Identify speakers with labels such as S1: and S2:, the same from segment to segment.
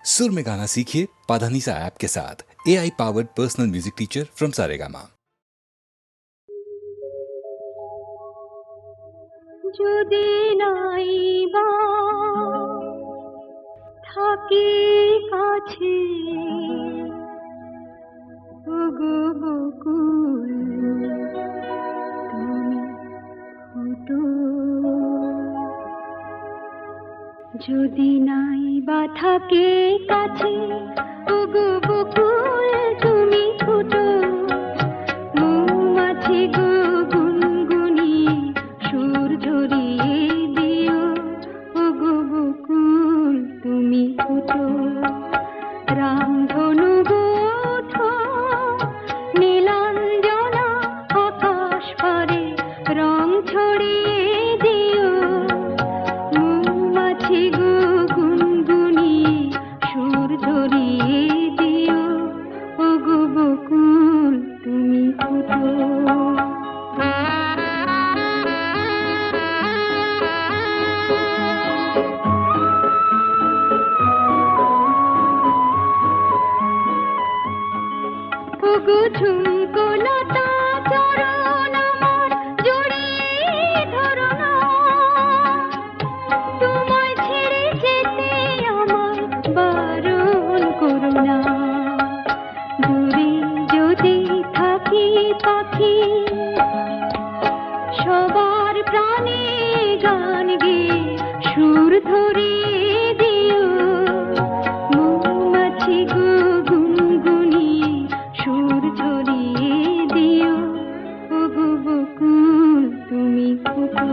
S1: सुर में गाना सीखिए पाधानीसा ऐप के साथ। AI powered personal music teacher from Saregama.
S2: যদি নাইবা থাকি কাছে ওগো বকুল তুমি ফুটো, যদি নাইবা থাকে কাছে ওগো বকুল তুমি ফুটো, মৌমাছি গো গুনগুনিয়ে সুর ঝরিয়ে দিও ওগো বকুল তুমি ফুটো, রামধনু গো ওঠো নীলাঞ্জনা আকাশ পারে রং ছড়িয়ে দিও, মৌমাছি গো গুনগুনিয়ে সুর ঝরিয়ে দিও ওগো বকুল তুমি ফুটো। ওগো ঝুমকো লতা চরণ আমার জড়িয়ে ধরো না, তোমায় ছেড়ে যেতে আমায় বারণ করো না, দূরে যদি থাকি পাখি সবার প্রাণে গান গেয়ে সুর ধরিয়ে দিও, মৌমাছি গো গুনগুনিয়ে সুর ঝরিয়ে দিও ওগো বকুল তুমি ফুটো।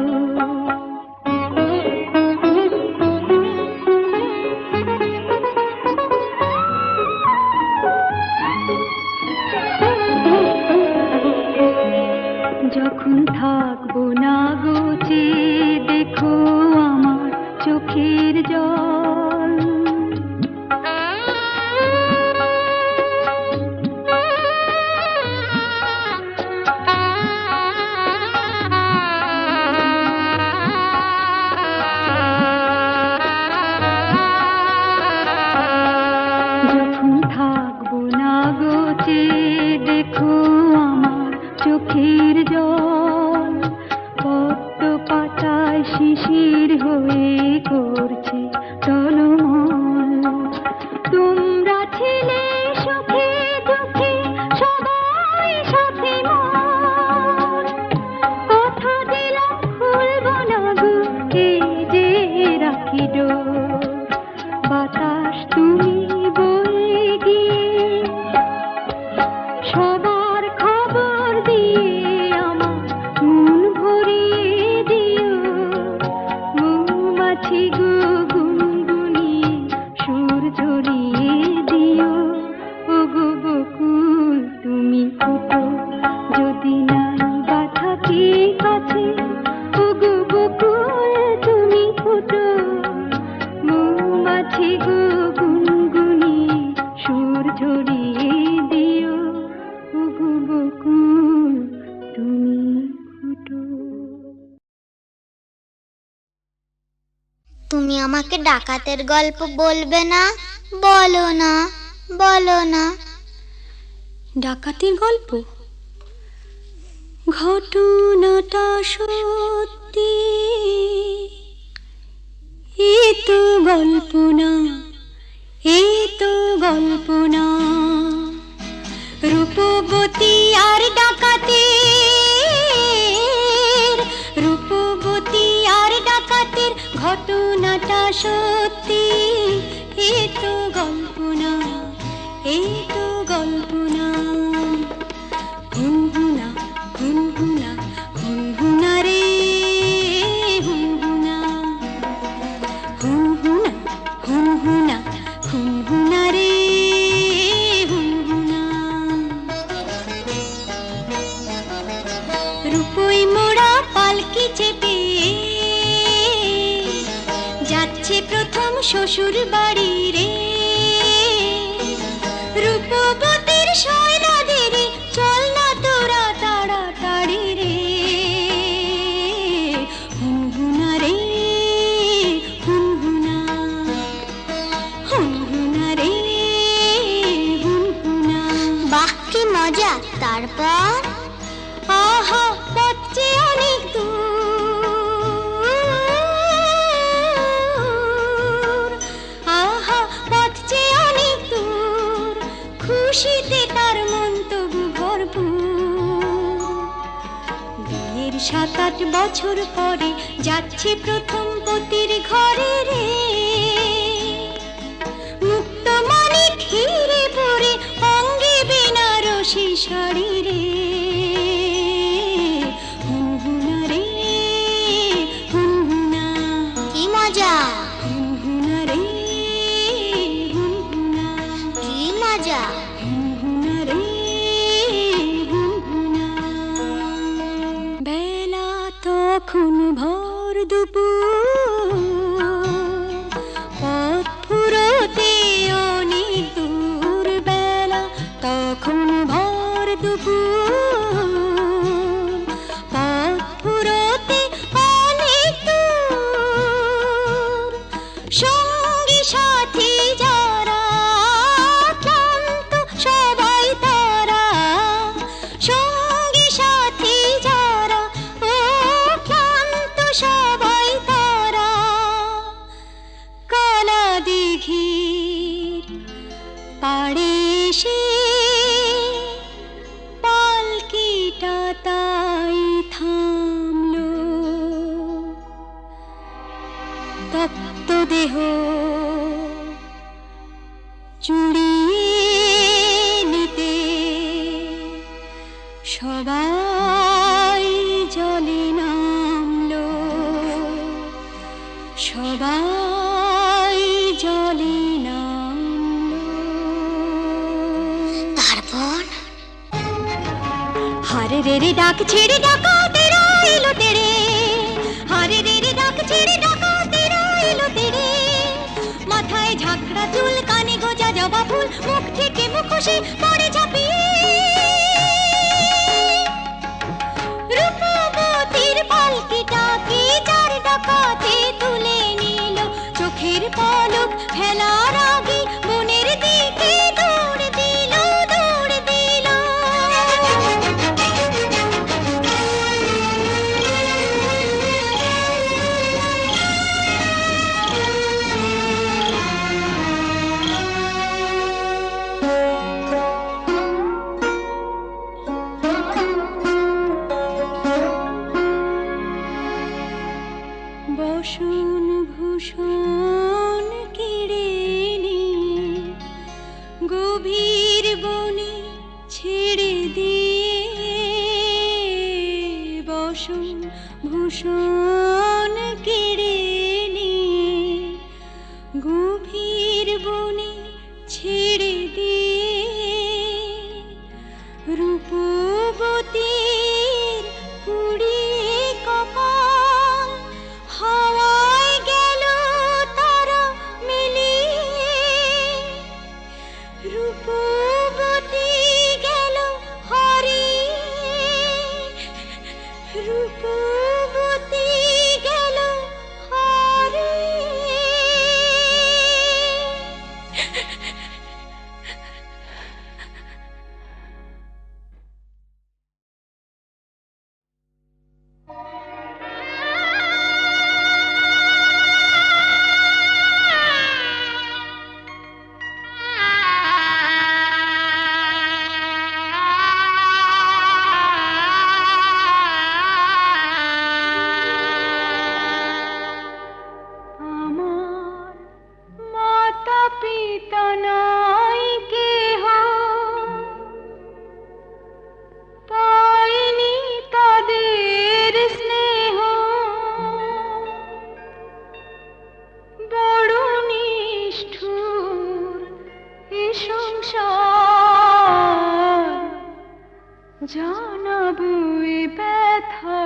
S2: যখন থাকবো না গো চেয়ে দেখো আমার চোখের জল, যখন থাকবো না গো চেয়ে দেখো আমার চোখের জল, পদ্ম পাতায় শিশির হয়ে করছে টলমল, তোমরা ছিলে সুখে দুঃখে সবাই সাথে মন, কথা দিলাম খুলবো না গো এই যে রাখি ডোর, বাতাস তুমি বয়ে গিয়ে সবার খবর দিয়ে আমার মন ভরিয়ে দিও, মৌমাছি গো গুনগুনিয়ে সুর ঝরিয়ে দিও ওগো বকুল তুমি ফুটো, যদি নাইবা থাকি কাছে ওগো বকুল তুমি ফুটো, মৌমাছি গো গুনগুনিয়ে সুর ঝরিয়ে দিও ওগো বকুল তুমি ফুটো।
S3: তুমি আমাকে ডাকাতের গল্প বলবে না? বলো না, বলো না।
S2: ডাকাতির গল্প? ঘটনাটা সত্যি, এ তো গল্প না, এ তো গল্প না, রূপবতী আর ডাকাতের, রূপবতী আর ডাকাতের ঘটনাটা সত্যি, এ তো গল্প না, এ তো গল্প না। হুনহুনা হুনহুনা হুনহুনা রে হুনহুনা, হুনহুনা হুনহুনা হুনহুনা রে হুনহুনা, রূপই মোড়া পালকি চেপে যাচ্ছে প্রথম শ্বশুর বাড়ি রে, রূপবতীর শৈলাদের চল না তোরা তাড়াতাড়ি রে, হুনহুনা রে হুনহুনা, হুনহুনা
S3: কি মজা। তারপর
S2: আহা পথে অনেক দূর, আহা পথে অনেক দূর, খুশিতে তার মন তবু ভরপুর। বিয়ের 7-8 বছর পরে যাচ্ছে প্রথম পতির ঘরে রে, মুক্ত মনে ঘিরে পড়ে অঙ্গে বেনারসি শাড়ি রে। হুনহুনা রে হুনহুনা,
S3: কি মজা,
S2: হুনহুনা রে হুনহুনা,
S3: কি মজা।
S2: হুনহুনা রে হুনহুনা। বেলা তখন ভর দুপুর, পথ ফুরোতে অনেক দূর। বেলা তখন ভর দুপুর, পথ ফুরোতে অনেক দূর। সঙ্গী সাথী যারা ক্লান্ত সবাই তারা, সঙ্গী সাথী যারা ও ক্লান্ত সবাই তারা। কালা দিঘির পাড়ে এসে পালকিটা তাই থামলো, তপ্ত দেহ চুড়িয়ে নিতে সবাই জলে নামলো, সবাই জলে নামলো।
S3: তারপর
S2: হারে রে রে ডাক ছেড়ে ডাকাতের এলো তেরে, হারে রে রে ডাক ছেড়ে ডাকাতের এলো তেরে। মাথায় ঝাঁকড়া চুল, কানে গোজা জবা ফুল, মুখ থেকে মুখোশে পড়ে ঝাঁপিয়ে। রূপবতীর পালকিটাকে চার ডাকাতে তুলে নিল, চোখের পলক ফেলার আগে বনের দিকে দৌড় দিল, দৌড় দিল। বসন ভূষণ কেড়ে নিয়ে গভীর বনে ছেড়ে দিয়ে, বসন ভূষণ কেড়ে নিয়ে গভীর বনে ছেড়ে দিয়ে। রূপবতীর পুড়িয়ে কপাল হাওয়ায় গেল তারা মিলিয়ে, রূপবতী গেল হারিয়ে, রূপবতী গেল হারিয়ে। আমার মাতা পিতা নাই কেহ, পাইনি তাদের স্নেহ। বড় নিষ্ঠুর এ সংসার, জানাবো এ ব্যথা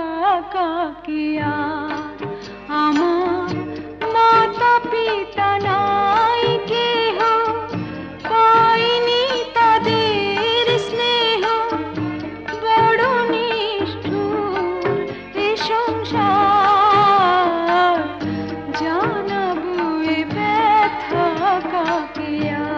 S2: কাকে আর। আমার মাতা পিতা নাই কেহ, পাইনি তাদের স্নেহ। বড় নিষ্ঠুর এ সংসার, জানাবো এ ব্যথা কাকে আর।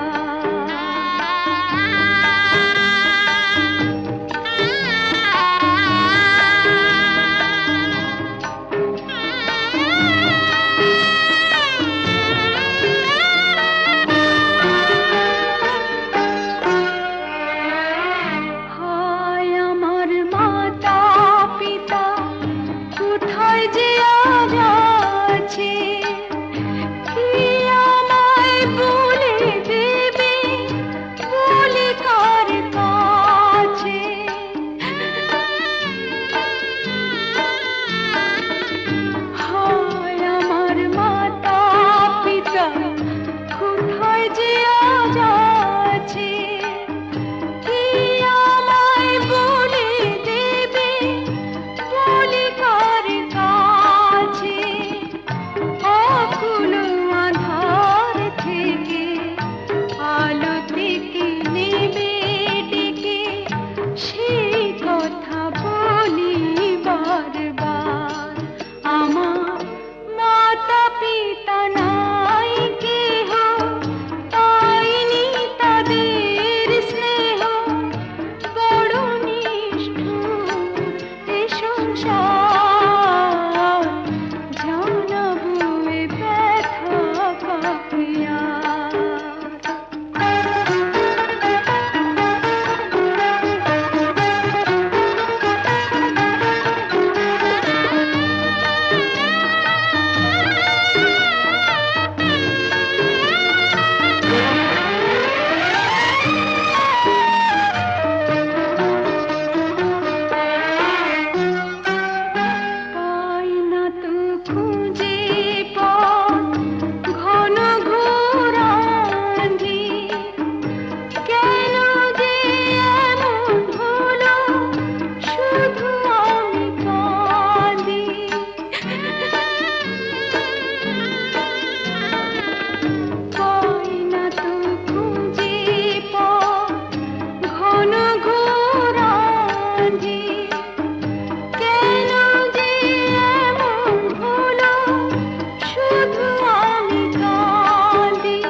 S2: আছে কি আমায় বলে দেবে বলি কার কাছে অকুল আধার থেকে আলো থেকে নেমে ডেকে সেই কথা বলি বারবার আমার মাতা পিতা নাই কেহ পাইনি তাদের স্নেহ বড় নিষ্ঠুর এ সংসার জানাবো এ ব্যথা কাকে পাই না তো খুঁজে পথ ঘন ঘোরাঞ্জি কেন যে এমন হলো শুধু আমি কাঁদি পাই না তো খুঁজে পথ ঘন ঘোরাঞ্জি কেন যে এমন হলো শুধু আমি কাঁদি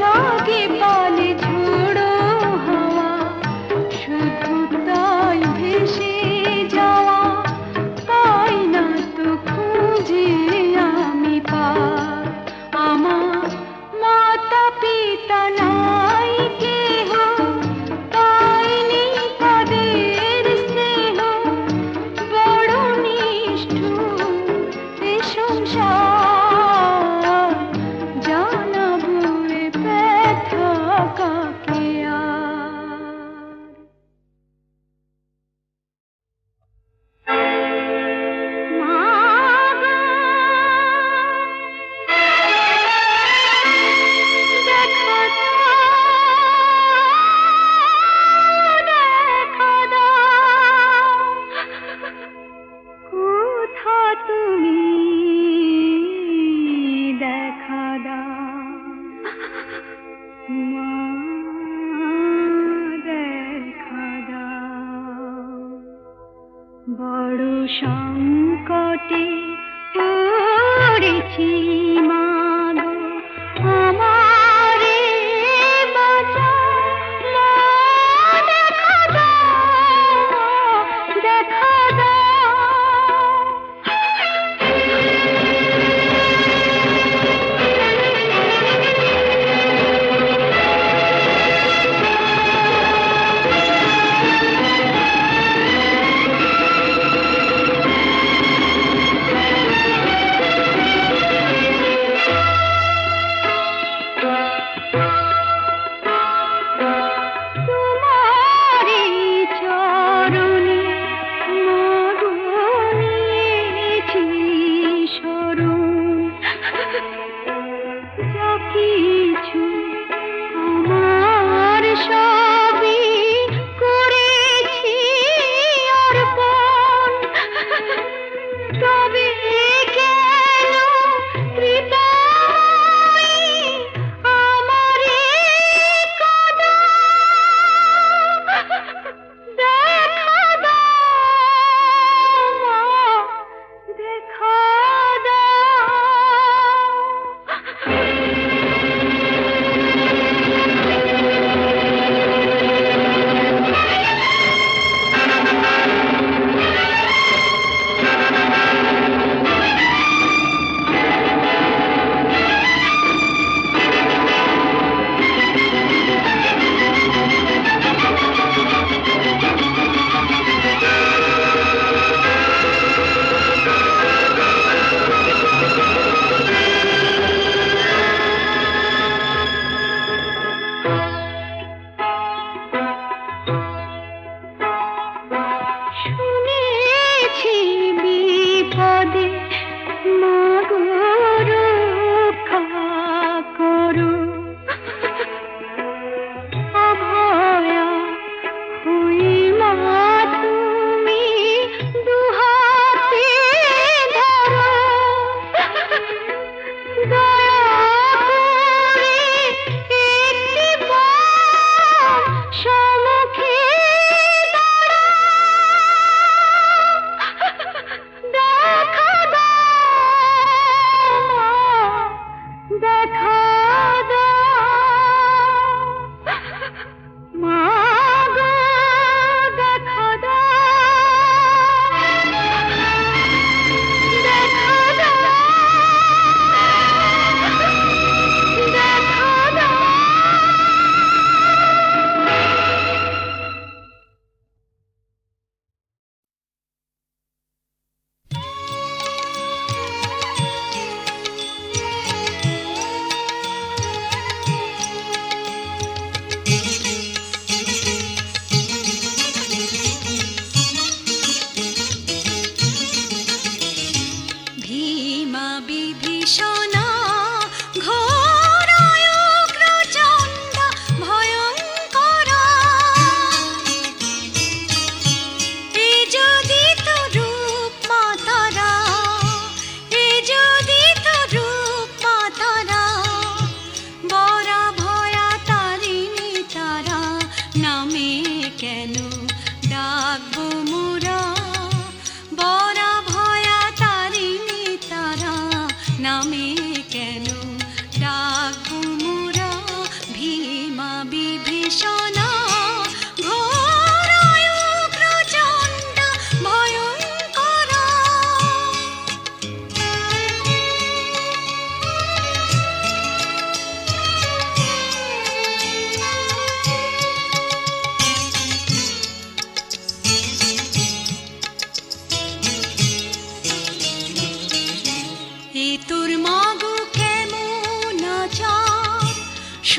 S2: লাগে পালে ঝোড়ো হাওয়া শুধু তাই ভেসে যাওয়া পাই না তো খুঁজে আমি পার আমার মাতা পিতা নাই কেহ পাইনি তাদের স্নেহ বড় নিষ্ঠুর এ সংসার জানাবো এ ব্যথা কাকে কোথা তুমি দেখা দাও মা দেখা দাও বড় সংকটে পড়েছি মা গো আমারে বাঁচাও মা দেখা দাও দেখা দাও তোমারি চরণে মাগো নিয়েছি শরণ যা কিছু আমার সবই করেছি অর্পণ তবে কেন কৃপাময়ী আমারে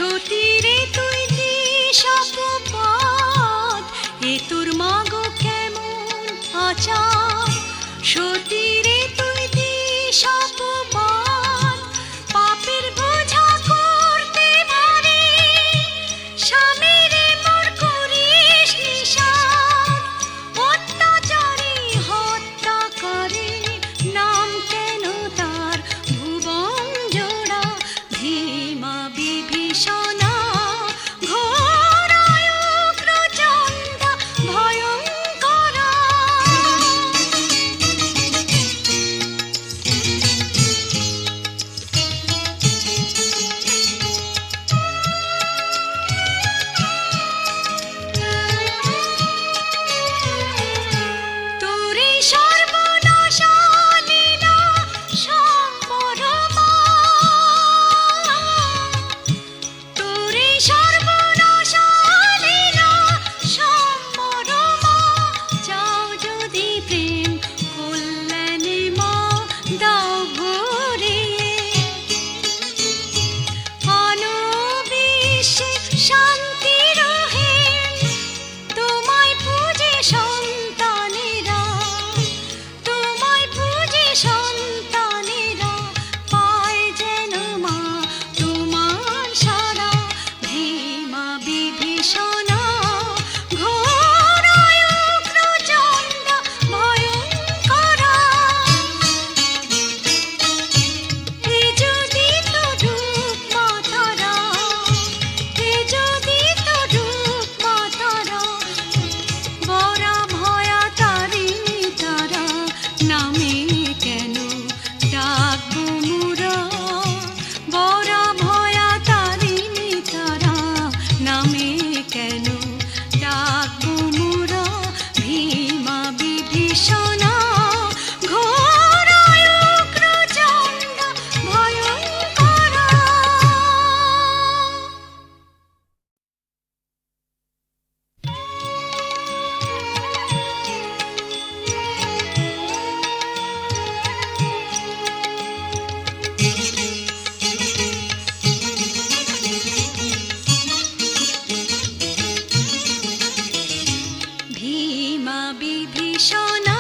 S2: সতীরে তুই দিস অপবাদ, এ তোর মাগো কেমন আচার। সতীরে তুই দিস অপবাদ, পাপের বোঝা করতে ভারী, স্বামীরে মোর করিস নিষাদ। অত্যাচারী হত্যাকারী, নাম কেন তার ভুবন জোড়া। ভীমা বিভীষণা ঘোরায় উগ্রচণ্ডা ভয়ঙ্করা। তোরে সর্বনাশা লীলা সম্পরমা, তোরে সর্বনাশা লীলা সম্পরমা। চাও যদি প্রেম কল্যাণে মা, দাও ভরিয়ে। আনবিশ্বে শান্তি রহে, তোমায় পূজে সন্তানেরা, তোমায় পূজে সন্তানেরা। পায় যেন মা তোমার সারা। ভীমা বিভীষণা ঘোরায় উগ্রচণ্ডা ভয়ঙ্করা। এ যদি তোর রূপ মা তারা, এ যদি তোর রূপ মা তারা। বরা ভয়া তারিণী তারা, নামে কেন ডাকবো মোরা। বরা ভয়া তারিণী তারা, নামে কেন ডাকবো মোরা। ভীমা বিভীষণা ঘোরায় উগ্রচণ্ডা ভয়ঙ্করা। ভীমা বিভীষণা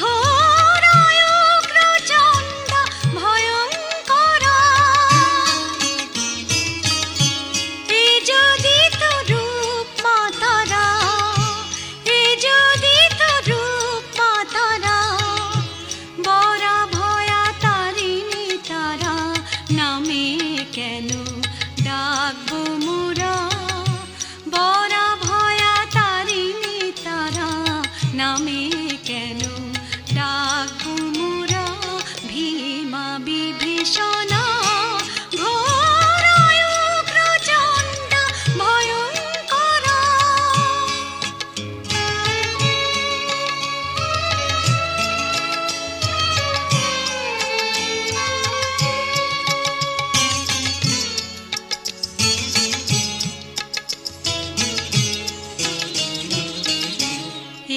S2: ঘোরায় উগ্রচণ্ডা ভয়ঙ্করা। এ যদি তোর রূপ মা তারা, এ যদি তোর রূপ মা তারা। বরা ভয়া তারিণী তারা, নামে কেন ডাকবো মোরা। বরা ভয়া তারিণী তারা, নামে কেন ডাকবো মোরা। ভীমা বিভীষণা ঘোরায় উগ্রচণ্ডা ভয়ঙ্করা।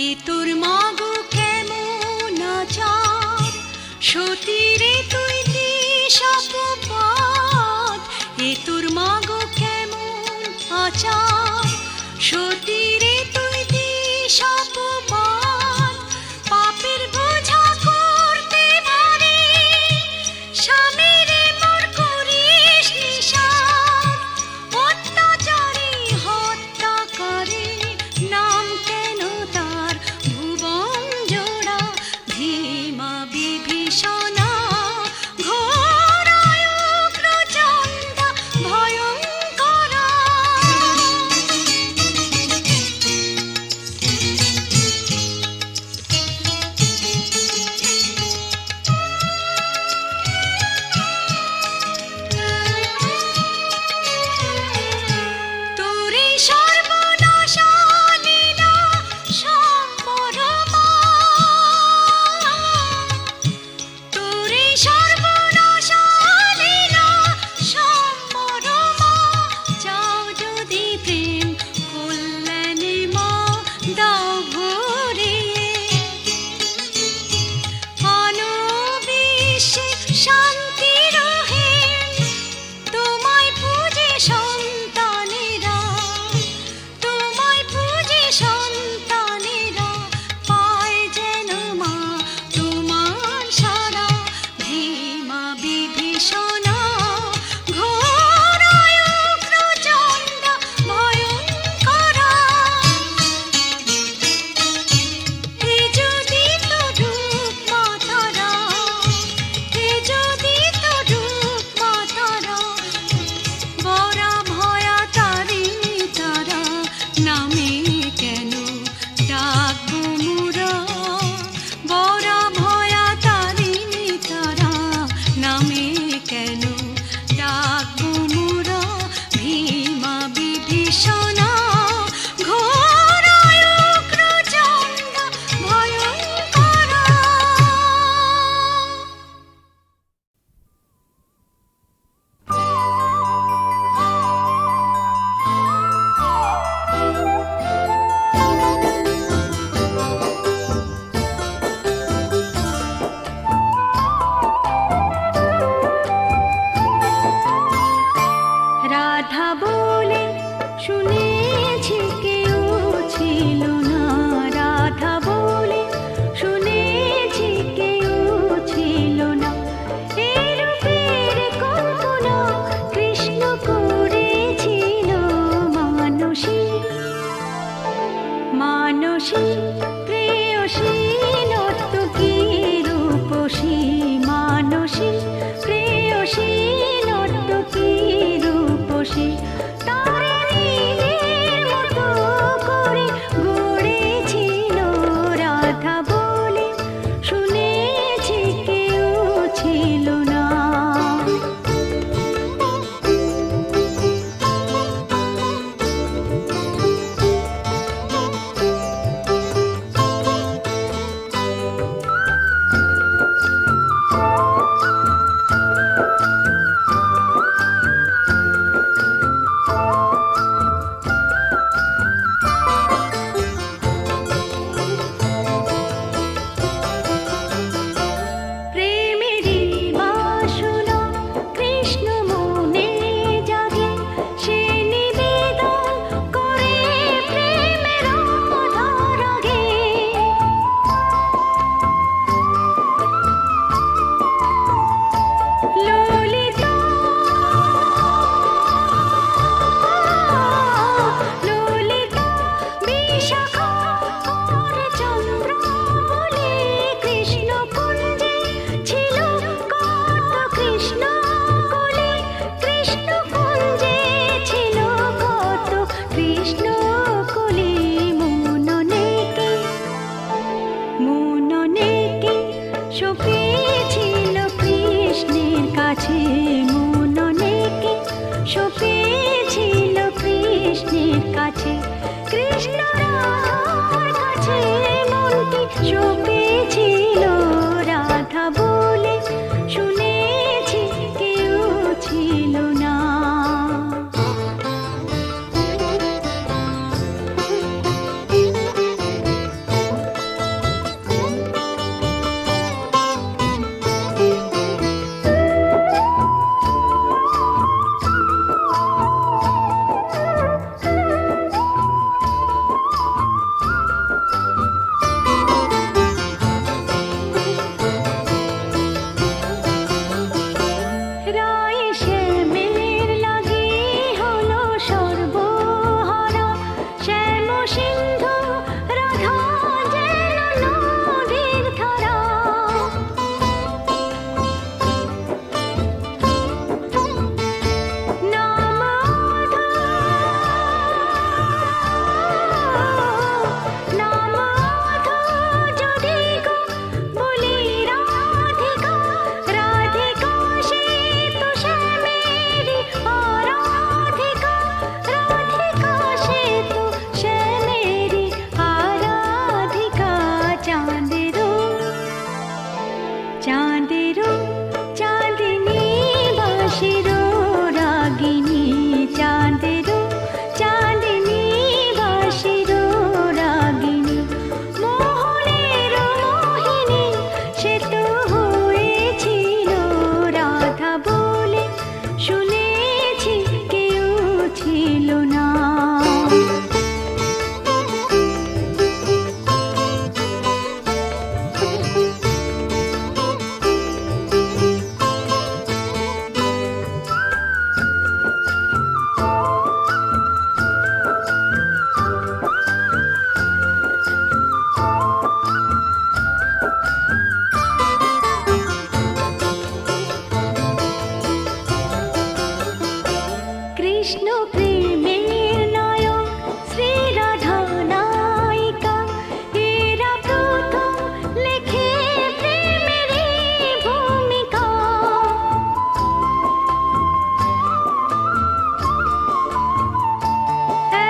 S2: এ তোর মাগো কেমন আচার, সতীরে তুই দিস অপবাদ। এ তোর মাগো কেমন আচার, সতীরে তুই দিস অপবাদ। পাপের বোঝা করতে ভারী, স্বামীরে মোর করিস নিষাদ। অত্যাচারী হত্যাকারী, নাম কেন তার ভুবন জোড়া। ভীমা বিভীষণা ঘোরায় উগ্রচণ্ডা ভয়ঙ্করা। রাধা বলে শুনেছি কেউ ছিল না, রাধা বলে শুনেছি কেউ ছিল না। এই রূপের কল্পনা কৃষ্ণ করেছিল মানসী, মানসী প্রেয়সী নর্তকী রূপসী, মানসী প্রেয়সী নর্তকী রূপসী। তারে নিজের মতো করে গড়েছিল রাধা বলে শুনেছি কেউ ছিল না। প্রেমেরই বাসনা কৃষ্ণ মনে জাগে, সে নিবেদন করে প্রেমের রাগে। ললিতা ললিতা বিশাখা আর চন্দ্র বলে কৃষ্ণ কুঞ্জে ছিল কত কৃষ্ণ কোলে, কৃষ্ণ কুঞ্জে ছিল কত কৃষ্ণ কোলে। মননে কি সপেছিল কৃষ্ণের কাছে, মননে কি সপেছিল কৃষ্ণের কাছে। কৃষ্ণ রাধার কাছে মনটি সপেছিল রাধা বলে শুনেছি কেউ ছিল না। রায় শ্যামের লাগি হলো সর্বহারা, শ্যাম সিন্ধু রাধা যেন নদীর ধারা। নাম আধা, নাম আধা যদি গো বলি রাধিকা, রাধিকা সে তো শ্যামেরই আরাধিকা, রাধিকা সে তো শ্যামেরই আরাধিকা। চাঁদেরও চাঁদেরও চাঁদিনী বাঁশিরও রাগিনী, চাঁদেরও চাঁদিনী বাঁশিরও রাগিনী। মোহনের মোহিনী সে তো হয়েছিল রাধা বলে শুনেছি কেউ ছিল না। কৃষ্ণ প্রেমের নায়ক শ্রী রাধা নায়িকা, এরা প্রথম লেখে প্রেমেরই ভূমিকা।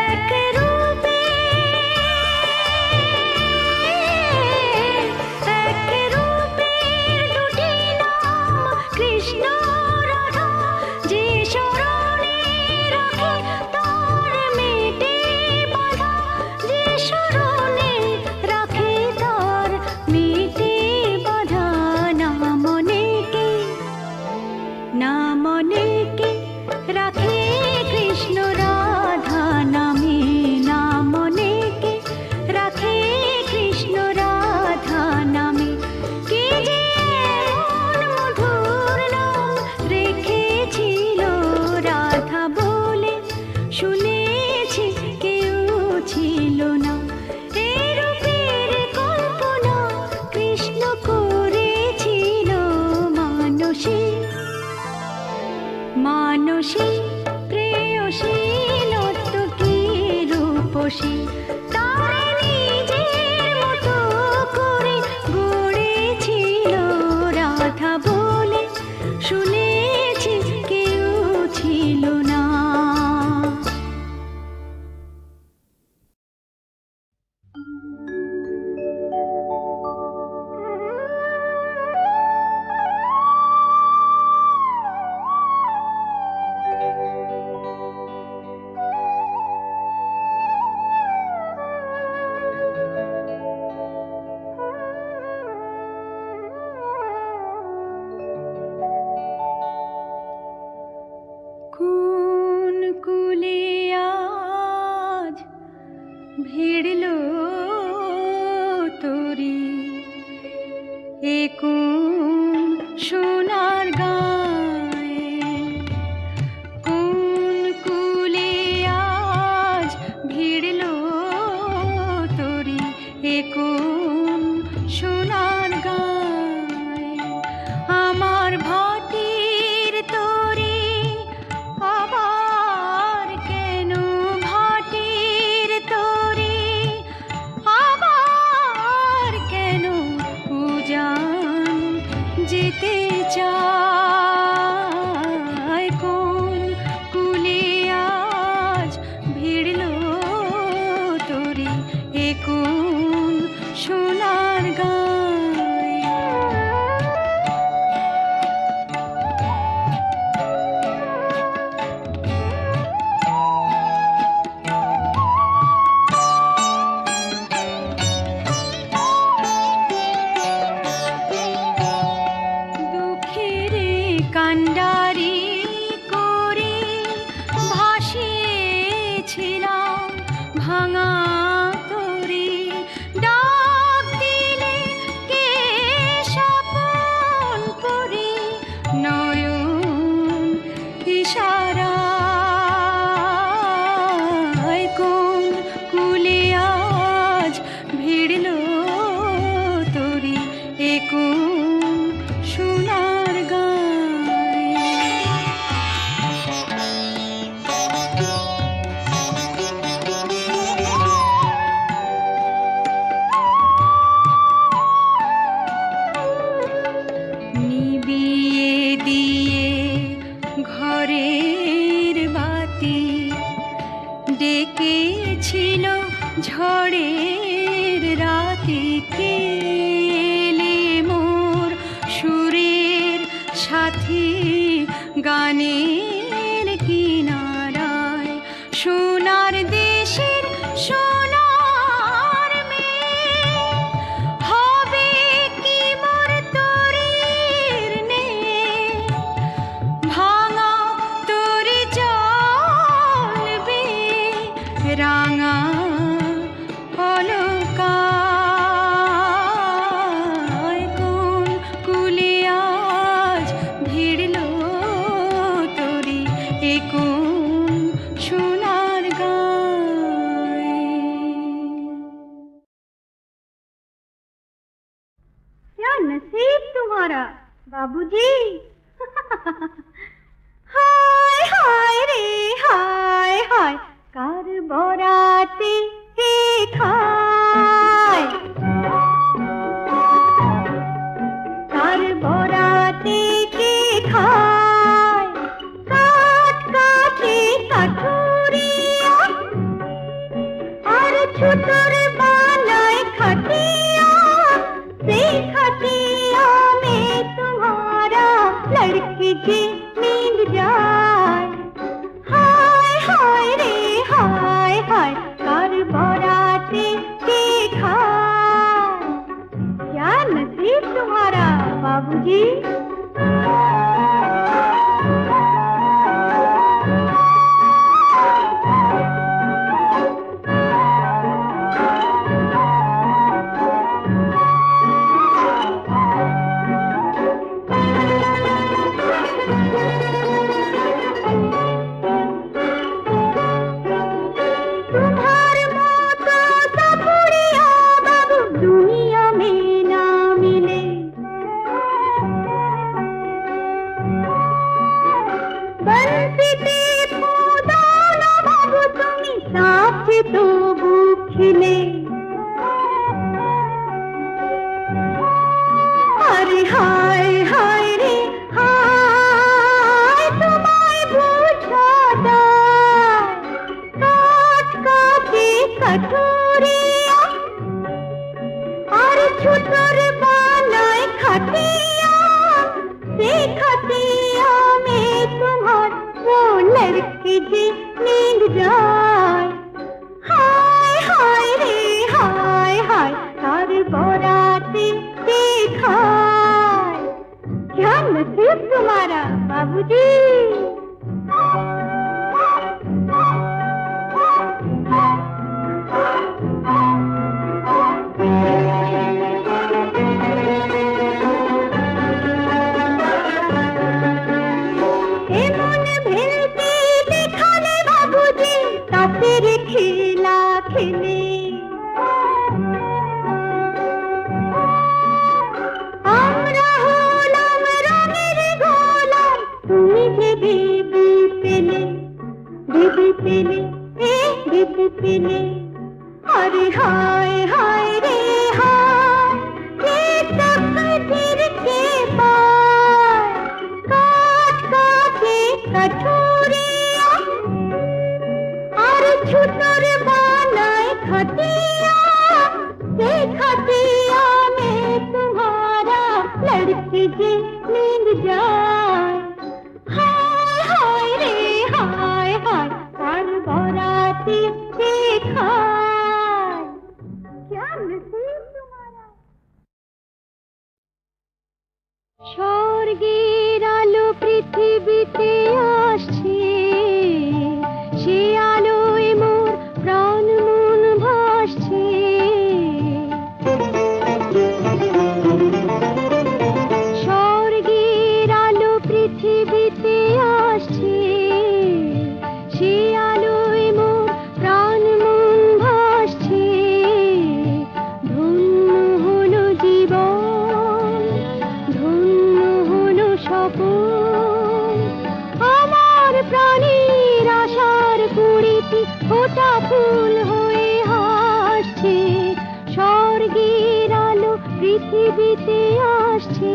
S2: এক রূপে দুটি নাম কৃষ্ণ রাধা, যে স্মরণে রাখে তার বসে তারে নিজের মতো করে গড়েছিল রাধা বলে শুনেছি কেউ ছিল না। কোন কুলে আজ ভিড়ল তোরি এ কোন সোনার গায়ে, কোন কুলে আজ ভিড়ল তোরি এ কোন সোনার গায়ে। আমার ভাটির তোরি আবার কেন, ভাটির তোরি আবার কেন উজান যেতে চায়। কোন কুলে আজ ভিড়ল তোরি এ কোন সোনার গায়ে। দুঃখের কান্ডারি করে ভাসিয়েছিলাম ভাঙা তরি, ডাক দিলে কে স্বপন করি নয়ন ইশারায়। কোন কুলে আজ ভিড়ল তোরি এ কোন সোনার গায়ে। নিবিয়ে দিয়ে ঘরের বাতি ডেকেছিল ঝড়ের রাতে, কেলে মোর সুরের সাথী গানের কিনারায়। সোনার দেশের সোনার মেয়ে হবে কি মোর তরির নে, ভাঙা তরি চলবে রাঙা অলকায়। কোন কুলে আজ ভিড়ল তোরি এ কোন সোনার গায়ে। क्या नसीब तुम्हारा बाबूजी। हाय हाय रे हाय हाय कार बराते হে খায়, কার বরাতে কে খায়। কাঠ কাঠে কাঠুরিয়া আর ছুতর বানায় খাটিয়া, সেই খাটিया में तुम्हारा लड़की जी नींद जाए। हाय हाय रे हाय हाय कार बराते के खाए। क्या नसीब तुम्हारा बाबूजी। बंसीते फूदाना बाबू तुम्ही साथ तो ছিলে, আরে হায় হায় রে হায়, তোমায় বুঝাতে কাট কাটে কাঠুরিয়া, আর ছোটর বানায় খাটিয়া, से खतिया में तुम्हार वो लड़की जी नींद जाए, हाय हाय रे हाय हाय, तार बोराते दिखाए, क्या नसीब तुम्हारा बाबूजी। খেলা খেলে আমরা হলাম রঙের গোলাম, তুমি যে বেবি পেলে, বেবি পেলে, বেবি পেলে, আরে হায় হায় রে হায়, কে তকদীর কে পায়, কাট কাটে কঠোরিয়া, আর ছোটর বানায় खटिया, से खटिया में तुम्हारा लड़की जी नींद जाए, हाय हाय रे हाय हाय, तार बोराती दिखाए, क्या नसीब तुम्हारा। स्वर्गेर आलो पृथिवीते आसছে, সে আলোয় মোর প্রাণ মন ভাসছে, স্বর্গের আলো পৃথিবীতে আসছে, সে আলোয় মোর প্রাণ মন ভাসছে, ধন্য হলো জীবন, ধন্য হলো স্বপন, আমার প্রাণের আশার কুড়িটি ফোটা ফুল হয়ে হাসছে, স্বর্গের আলো পৃথিবীতে আসছে।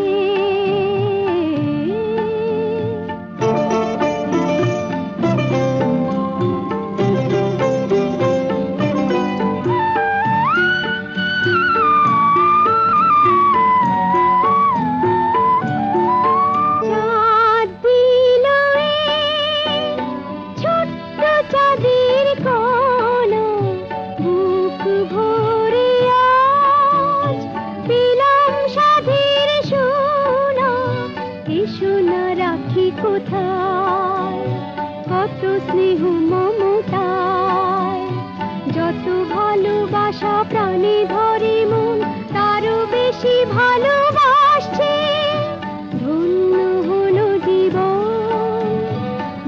S2: কত স্নেহ মমতায়, যত ভালোবাসা প্রাণে ধরে মন, তারও বেশি ভালোবাসছে, ধন্য হলো জীবন,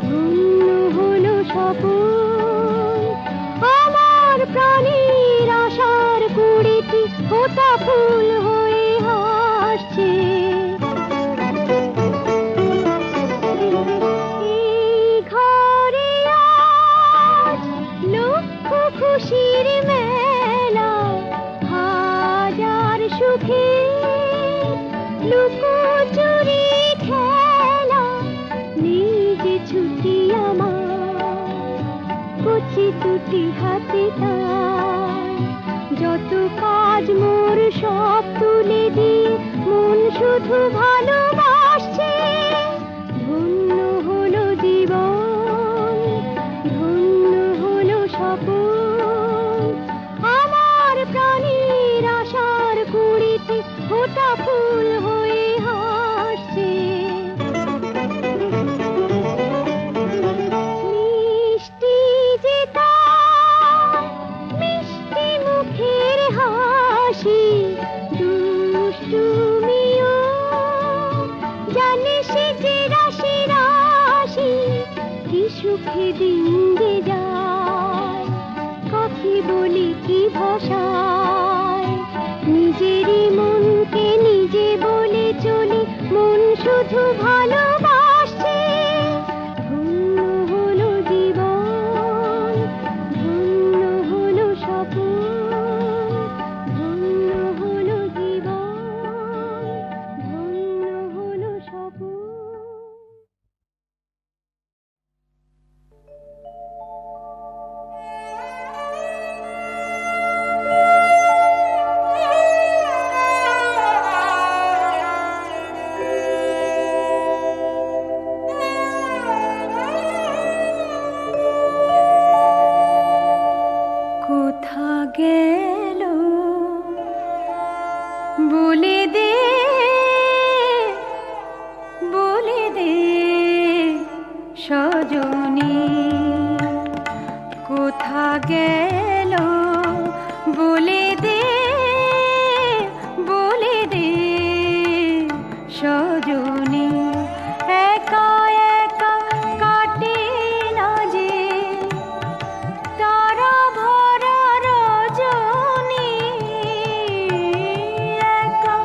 S2: ধন্য হলো স্বপন, আমার প্রাণের আশার কুড়িটি ফোটা ফুল হয়ে হাসছে। খুশির মেলা, হাজার সুখে লুকোচুরি খেলা, নিজে ছুটি আমার কচি দুটি হাতে তাই, যত কাজ মোর সব তুলে দিয়ে মন শুধু ভালোবাসছে, ধন্য হলো জীবন, ধন্য হলো স্বপন, আমার প্রাণের আশার কুড়িতে ফোটা ফুল হয়ে হাসছে। মিষ্টি যে তার মিষ্টি মুখের হাসি, দুষ্টুমিও গেল বলে দে সজনী একা একা কাটে না যে তারা ভরা রজনী একা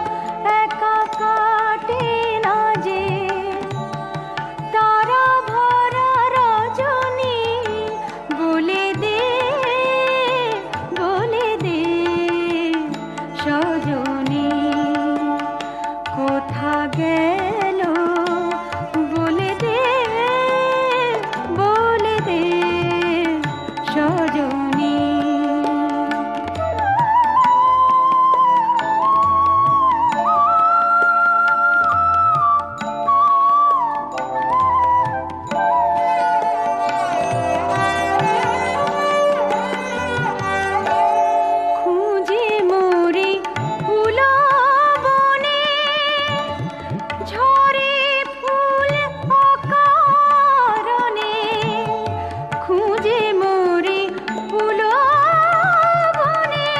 S2: একা কাটে না যে তারা ভরা রজনী বলে দে সজনী কোথা গেল বলে দে সজনী খুঁজে মোরে ফুলো বনে ঝরে ফুল অকারণে খুঁজে মোরে ফুলো বনে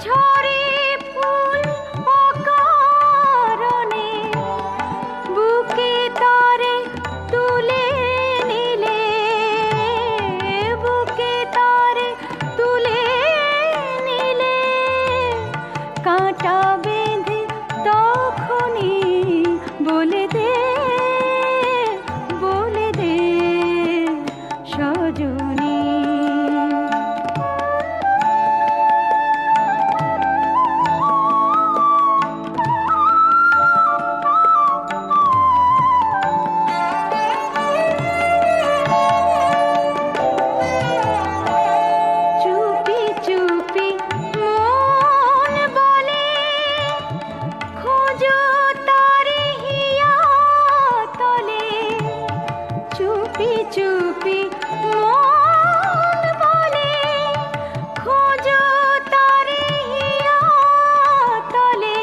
S2: ঝরে ফুল অকারণে বুকে তারে তুলে নিলে বুকে তারে তুলে নিলে কাঁটা বেঁধে তখনই বলে দে সজনী চুপি চুপি মন বলে খোঁজো তারে হিয়া তলে চুপি চুপি মন বলে খোঁজো তারে হিয়া তলে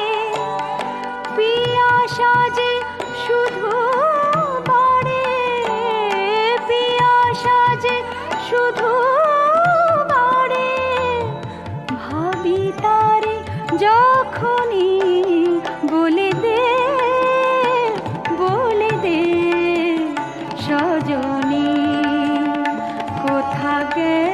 S2: পিয়া সাজে শুধু বাড়ে পিয়া সাজে শুধু বাড়ে ভাবি তারে যখনই বলে দে সজনী কোথা গেল